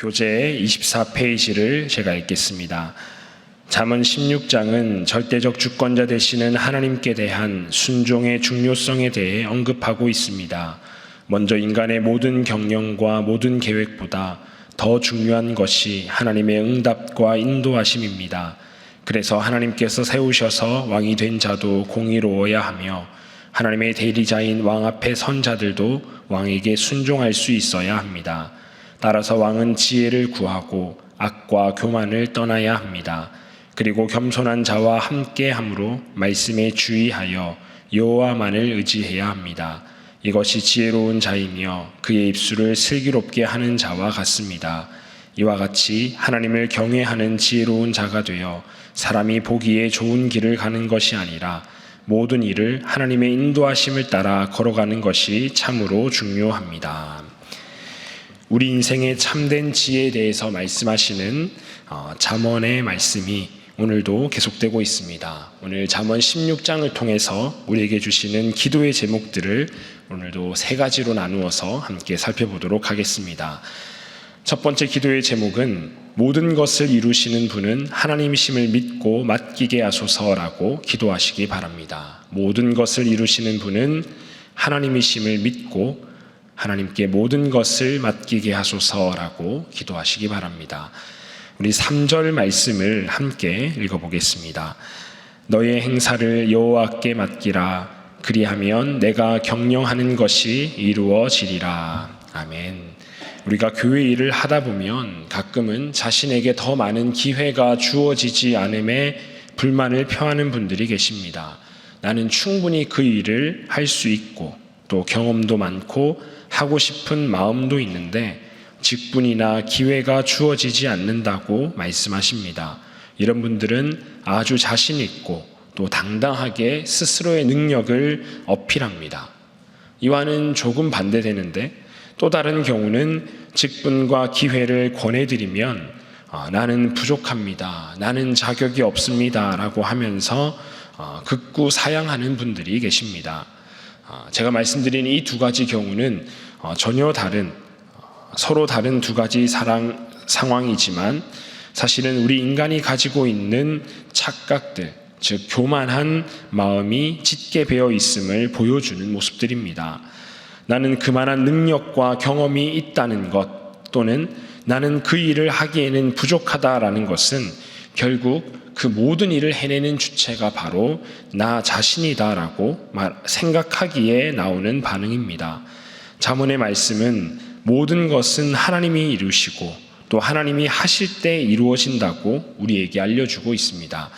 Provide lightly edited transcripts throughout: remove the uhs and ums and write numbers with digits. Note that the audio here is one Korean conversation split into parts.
교재 24페이지를 제가 읽겠습니다. 잠언 16장은 절대적 주권자 되시는 하나님께 대한 순종의 중요성에 대해 언급하고 있습니다. 먼저 인간의 모든 경영과 모든 계획보다 더 중요한 것이 하나님의 응답과 인도하심입니다. 그래서 하나님께서 세우셔서 왕이 된 자도 공의로워야 하며 하나님의 대리자인 왕 앞에 선 자들도 왕에게 순종할 수 있어야 합니다. 따라서 왕은 지혜를 구하고 악과 교만을 떠나야 합니다. 그리고 겸손한 자와 함께함으로 말씀에 주의하여 여호와만을 의지해야 합니다. 이것이 지혜로운 자이며 그의 입술을 슬기롭게 하는 자와 같습니다. 이와 같이 하나님을 경외하는 지혜로운 자가 되어 사람이 보기에 좋은 길을 가는 것이 아니라 모든 일을 하나님의 인도하심을 따라 걸어가는 것이 참으로 중요합니다. 우리 인생의 참된 지혜에 대해서 말씀하시는 잠언의 말씀이 오늘도 계속되고 있습니다. 오늘 잠언 16장을 통해서 우리에게 주시는 기도의 제목들을 오늘도 세 가지로 나누어서 함께 살펴보도록 하겠습니다. 첫 번째 기도의 제목은 모든 것을 이루시는 분은 하나님이심을 믿고 맡기게 하소서라고 기도하시기 바랍니다. 모든 것을 이루시는 분은 하나님이심을 믿고 하나님께 모든 것을 맡기게 하소서라고 기도하시기 바랍니다. 우리 3절 말씀을 함께 읽어보겠습니다. 너의 행사를 여호와께 맡기라. 그리하면 내가 경영하는 것이 이루어지리라. 아멘. 우리가 교회 일을 하다 보면 가끔은 자신에게 더 많은 기회가 주어지지 않음에 불만을 표하는 분들이 계십니다. 나는 충분히 그 일을 할 수 있고 또 경험도 많고 하고 싶은 마음도 있는데 직분이나 기회가 주어지지 않는다고 말씀하십니다. 이런 분들은 아주 자신 있고 또 당당하게 스스로의 능력을 어필합니다. 이와는 조금 반대되는데 또 다른 경우는 직분과 기회를 권해드리면 나는 부족합니다. 나는 자격이 없습니다. 라고 하면서 극구 사양하는 분들이 계십니다. 제가 말씀드린 이 두 가지 경우는 전혀 다른 서로 다른 두 가지 상황이지만 사실은 우리 인간이 가지고 있는 착각들, 즉 교만한 마음이 짙게 배어 있음을 보여주는 모습들입니다. 나는 그만한 능력과 경험이 있다는 것 또는 나는 그 일을 하기에는 부족하다라는 것은 결국 그 모든 일을 해내는 주체가 바로 나 자신이다라고 생각하기에 나오는 반응입니다. 잠언의 말씀은 모든 것은 하나님이 이루시고 또 하나님이 하실 때 이루어진다고 우리에게 알려주고 있습니다.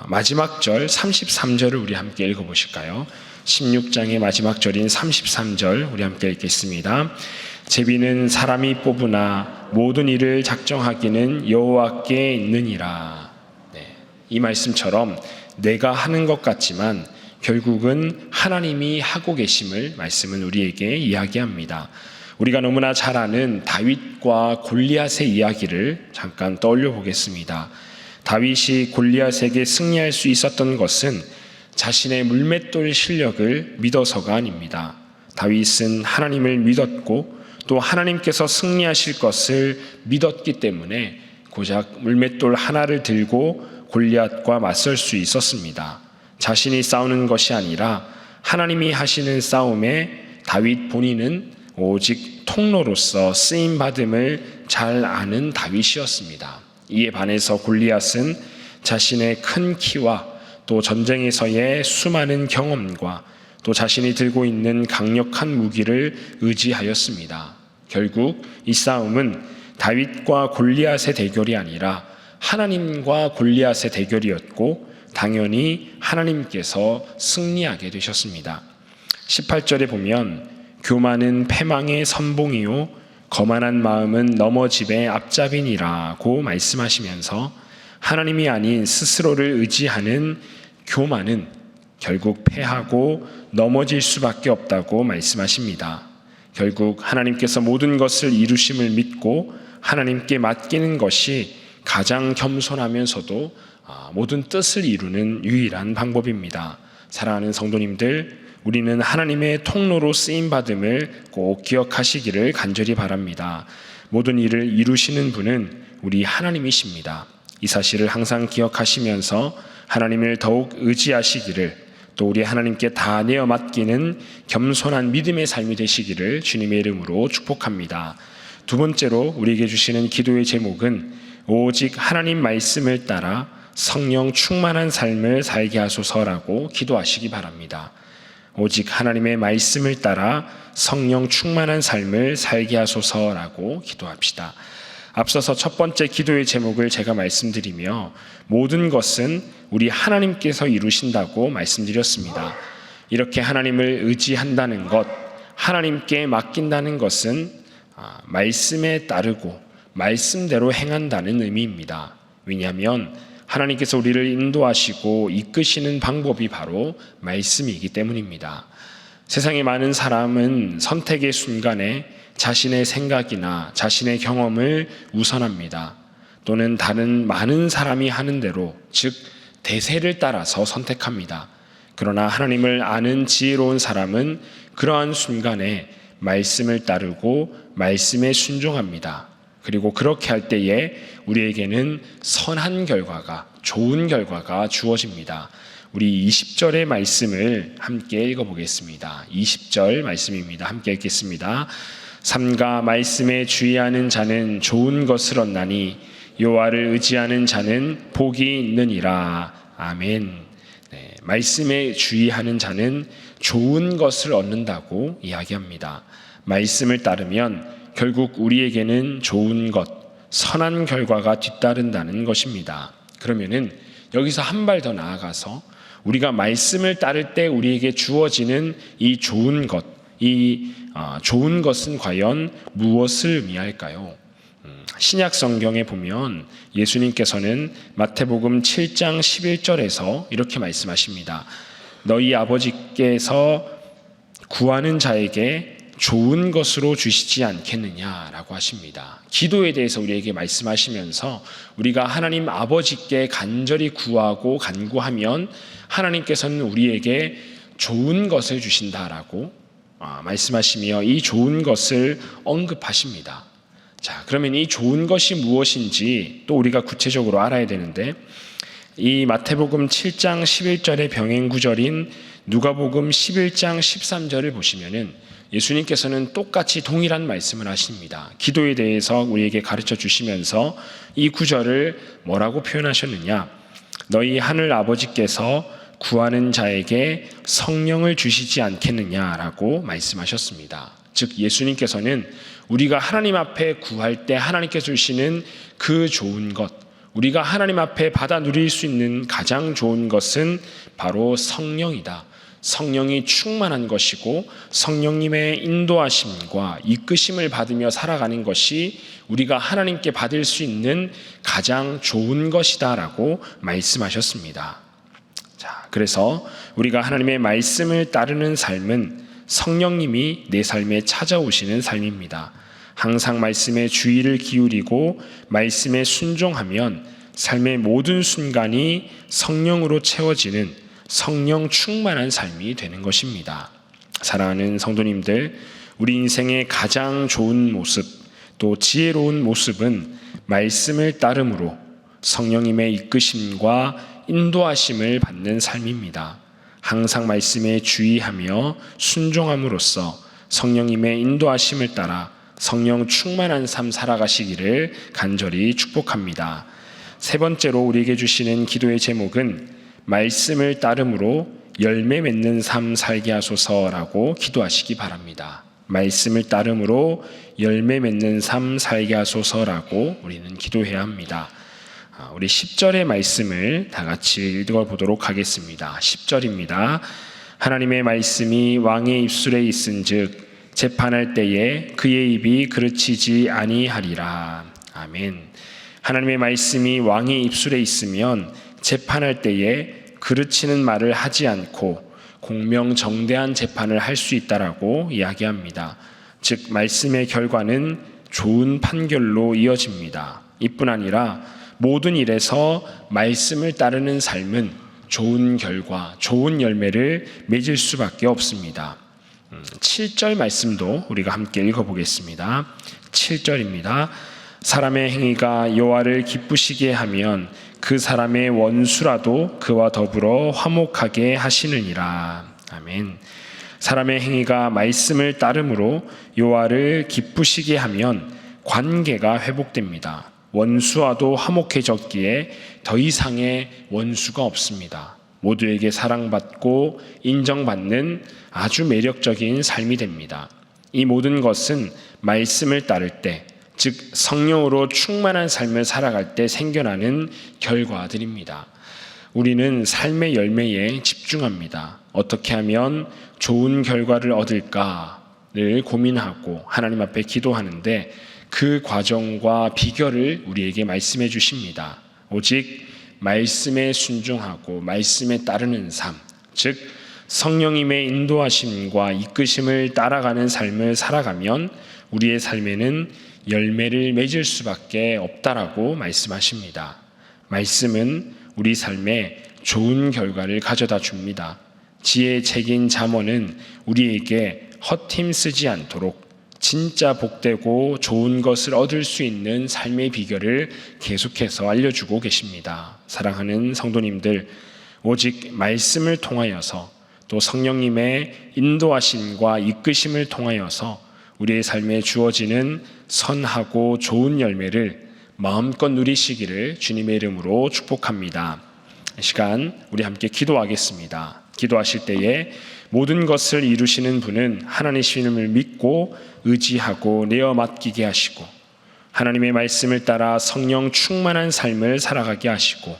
마지막 절 33절을 우리 함께 읽어보실까요? 16장의 마지막 절인 33절 우리 함께 읽겠습니다. 제비는 사람이 뽑으나 모든 일을 작정하기는 여호와께 있느니라. 이 말씀처럼 내가 하는 것 같지만 결국은 하나님이 하고 계심을 말씀은 우리에게 이야기합니다. 우리가 너무나 잘 아는 다윗과 골리앗의 이야기를 잠깐 떠올려 보겠습니다. 다윗이 골리앗에게 승리할 수 있었던 것은 자신의 물맷돌 실력을 믿어서가 아닙니다. 다윗은 하나님을 믿었고 또 하나님께서 승리하실 것을 믿었기 때문에 고작 물맷돌 하나를 들고 골리앗과 맞설 수 있었습니다. 자신이 싸우는 것이 아니라 하나님이 하시는 싸움에 다윗 본인은 오직 통로로서 쓰임받음을 잘 아는 다윗이었습니다. 이에 반해서 골리앗은 자신의 큰 키와 또 전쟁에서의 수많은 경험과 또 자신이 들고 있는 강력한 무기를 의지하였습니다. 결국 이 싸움은 다윗과 골리앗의 대결이 아니라 하나님과 골리앗의 대결이었고 당연히 하나님께서 승리하게 되셨습니다. 18절에 보면 교만은 패망의 선봉이요 거만한 마음은 넘어짐의 앞잡이니라고 말씀하시면서 하나님이 아닌 스스로를 의지하는 교만은 결국 패하고 넘어질 수밖에 없다고 말씀하십니다. 결국 하나님께서 모든 것을 이루심을 믿고 하나님께 맡기는 것이 가장 겸손하면서도 모든 뜻을 이루는 유일한 방법입니다. 사랑하는 성도님들, 우리는 하나님의 통로로 쓰임받음을 꼭 기억하시기를 간절히 바랍니다. 모든 일을 이루시는 분은 우리 하나님이십니다. 이 사실을 항상 기억하시면서 하나님을 더욱 의지하시기를, 또 우리 하나님께 다 내어 맡기는 겸손한 믿음의 삶이 되시기를 주님의 이름으로 축복합니다. 두 번째로 우리에게 주시는 기도의 제목은 오직 하나님 말씀을 따라 성령 충만한 삶을 살게 하소서라고 기도하시기 바랍니다. 오직 하나님의 말씀을 따라 성령 충만한 삶을 살게 하소서라고 기도합시다. 앞서서 첫 번째 기도의 제목을 제가 말씀드리며 모든 것은 우리 하나님께서 이루신다고 말씀드렸습니다. 이렇게 하나님을 의지한다는 것, 하나님께 맡긴다는 것은 말씀에 따르고 말씀대로 행한다는 의미입니다. 왜냐하면 하나님께서 우리를 인도하시고 이끄시는 방법이 바로 말씀이기 때문입니다. 세상의 많은 사람은 선택의 순간에 자신의 생각이나 자신의 경험을 우선합니다. 또는 다른 많은 사람이 하는 대로, 즉 대세를 따라서 선택합니다. 그러나 하나님을 아는 지혜로운 사람은 그러한 순간에 말씀을 따르고 말씀에 순종합니다. 그리고 그렇게 할 때에 우리에게는 선한 결과가, 좋은 결과가 주어집니다. 우리 20절의 말씀을 함께 읽어보겠습니다. 20절 말씀입니다. 함께 읽겠습니다. 삼가 말씀에 주의하는 자는 좋은 것을 얻나니 여호와를 의지하는 자는 복이 있느니라. 아멘. 말씀에 주의하는 자는 좋은 것을 얻는다고 이야기합니다. 말씀을 따르면 결국 우리에게는 좋은 것, 선한 결과가 뒤따른다는 것입니다. 그러면은 여기서 한 발 더 나아가서 우리가 말씀을 따를 때 우리에게 주어지는 이 좋은 것, 좋은 것은 과연 무엇을 의미할까요? 신약 성경에 보면 예수님께서는 마태복음 7장 11절에서 이렇게 말씀하십니다. 너희 아버지께서 구하는 자에게 좋은 것으로 주시지 않겠느냐라고 하십니다. 기도에 대해서 우리에게 말씀하시면서 우리가 하나님 아버지께 간절히 구하고 간구하면 하나님께서는 우리에게 좋은 것을 주신다라고 말씀하시며 이 좋은 것을 언급하십니다. 자, 그러면 이 좋은 것이 무엇인지 또 우리가 구체적으로 알아야 되는데, 이 마태복음 7장 11절의 병행 구절인 누가복음 11장 13절을 보시면은 예수님께서는 똑같이 동일한 말씀을 하십니다. 기도에 대해서 우리에게 가르쳐 주시면서 이 구절을 뭐라고 표현하셨느냐? 너희 하늘 아버지께서 구하는 자에게 성령을 주시지 않겠느냐라고 말씀하셨습니다. 즉 예수님께서는 우리가 하나님 앞에 구할 때 하나님께서 주시는 그 좋은 것, 우리가 하나님 앞에 받아 누릴 수 있는 가장 좋은 것은 바로 성령이다. 성령이 충만한 것이고 성령님의 인도하심과 이끄심을 받으며 살아가는 것이 우리가 하나님께 받을 수 있는 가장 좋은 것이다라고 말씀하셨습니다. 자, 그래서 우리가 하나님의 말씀을 따르는 삶은 성령님이 내 삶에 찾아오시는 삶입니다. 항상 말씀에 주의를 기울이고 말씀에 순종하면 삶의 모든 순간이 성령으로 채워지는 성령 충만한 삶이 되는 것입니다. 사랑하는 성도님들, 우리 인생의 가장 좋은 모습, 또 지혜로운 모습은 말씀을 따름으로 성령님의 이끄심과 인도하심을 받는 삶입니다. 항상 말씀에 주의하며 순종함으로써 성령님의 인도하심을 따라 성령 충만한 삶 살아가시기를 간절히 축복합니다. 세 번째로 우리에게 주시는 기도의 제목은 말씀을 따름으로 열매 맺는 삶 살게 하소서라고 기도하시기 바랍니다. 말씀을 따름으로 열매 맺는 삶 살게 하소서라고 우리는 기도해야 합니다. 우리 10절의 말씀을 다 같이 읽어보도록 하겠습니다. 10절입니다. 하나님의 말씀이 왕의 입술에 있은즉 재판할 때에 그의 입이 그르치지 아니하리라. 아멘. 하나님의 말씀이 왕의 입술에 있으면 재판할 때에 그르치는 말을 하지 않고 공명정대한 재판을 할 수 있다라고 이야기합니다. 즉 말씀의 결과는 좋은 판결로 이어집니다. 이뿐 아니라 모든 일에서 말씀을 따르는 삶은 좋은 결과, 좋은 열매를 맺을 수밖에 없습니다. 7절 말씀도 우리가 함께 읽어보겠습니다. 7절입니다. 사람의 행위가 여호와를 기쁘시게 하면 그 사람의 원수라도 그와 더불어 화목하게 하시느니라. 아멘. 사람의 행위가 말씀을 따름으로 여호와를 기쁘시게 하면 관계가 회복됩니다. 원수와도 화목해졌기에 더 이상의 원수가 없습니다. 모두에게 사랑받고 인정받는 아주 매력적인 삶이 됩니다. 이 모든 것은 말씀을 따를 때, 즉 성령으로 충만한 삶을 살아갈 때 생겨나는 결과들입니다. 우리는 삶의 열매에 집중합니다. 어떻게 하면 좋은 결과를 얻을까를 고민하고 하나님 앞에 기도하는데 그 과정과 비결을 우리에게 말씀해 주십니다. 오직 말씀에 순종하고 말씀에 따르는 삶, 즉 성령님의 인도하심과 이끄심을 따라가는 삶을 살아가면 우리의 삶에는 열매를 맺을 수밖에 없다라고 말씀하십니다. 말씀은 우리 삶에 좋은 결과를 가져다 줍니다. 지혜의 책인 잠언은 우리에게 헛힘 쓰지 않도록 진짜 복되고 좋은 것을 얻을 수 있는 삶의 비결을 계속해서 알려주고 계십니다. 사랑하는 성도님들, 오직 말씀을 통하여서 또 성령님의 인도하심과 이끄심을 통하여서 우리의 삶에 주어지는 선하고 좋은 열매를 마음껏 누리시기를 주님의 이름으로 축복합니다. 이 시간 우리 함께 기도하겠습니다. 기도하실 때에 모든 것을 이루시는 분은 하나님이심을 믿고 의지하고 내어 맡기게 하시고 하나님의 말씀을 따라 성령 충만한 삶을 살아가게 하시고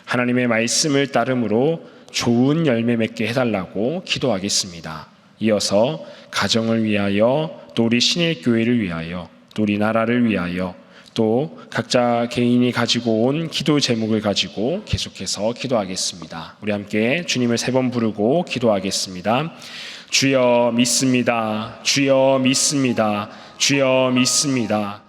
하나님의 말씀을 따름으로 좋은 열매 맺게 해달라고 기도하겠습니다. 이어서 가정을 위하여 또 우리 신일교회를 위하여 또 우리 나라를 위하여 또 각자 개인이 가지고 온 기도 제목을 가지고 계속해서 기도하겠습니다. 우리 함께 주님을 3번 부르고 기도하겠습니다. 주여 믿습니다. 주여 믿습니다. 주여 믿습니다.